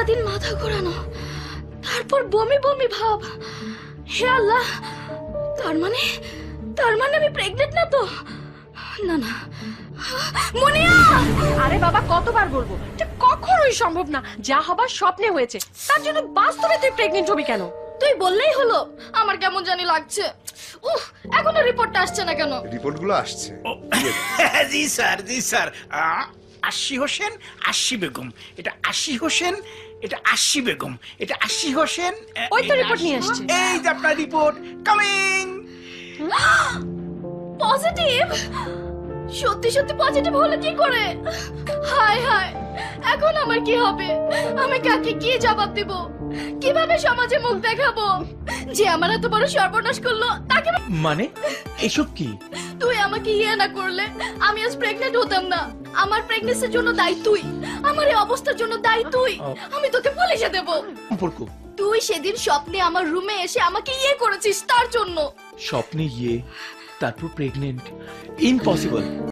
সারাদিন মাথা ঘোরানো, তারপর বমি বমি ভাব। হে আল্লাহ, তার মানে আমি প্রেগনেন্ট না তো? না না, মুনিয়া! আরে বাবা, কতবার বলবো, এটা কখনোই সম্ভব না। যা হবার স্বপ্নে হয়েছে, তার জন্য বাস্তবে তুই প্রেগনেন্ট হবি কেন? তুই বললেই হলো। আমার কেমন জানি লাগছে। উফ, এখনো রিপোর্টটা আসছে না কেন? রিপোর্টগুলো আসছে। জি স্যার, জি স্যার। আশি হোসেন, আশি বেগম। এটা আশি হোসেন, এটা আশি বেগম। এটা আশি হোসেন। ওই তো রিপোর্ট নিয়ে আসছে। এই যে আপনার রিপোর্ট কামিং। পজিটিভ? সত্যি সত্যি পজিটিভ হলো কি করে? হায় হায়, এখন আমার কি হবে? আমি কাকে কি জবাব দেব? কিভাবে সমাজে মুখ দেখাবো যে আমার এত বড় সর্বনাশ করলো? তাকে মানে এসব কি? তুই আমাকে ইয়ে না করলে আমি আজ প্রেগনেন্ট হতাম না। আমার প্রেগনেন্সির জন্য দায়ী তুই, আমার এই অবস্থার জন্য দায়ী তুই। আমি তোকে পুলিশে দেব। সম্পর্ক? তুই সেদিন স্বপ্নে আমার রুমে এসে আমাকে ইয়ে করেছিস তার জন্য। স্বপ্নে গিয়ে তারপর প্রেগনেন্ট? ইম্পসিবল।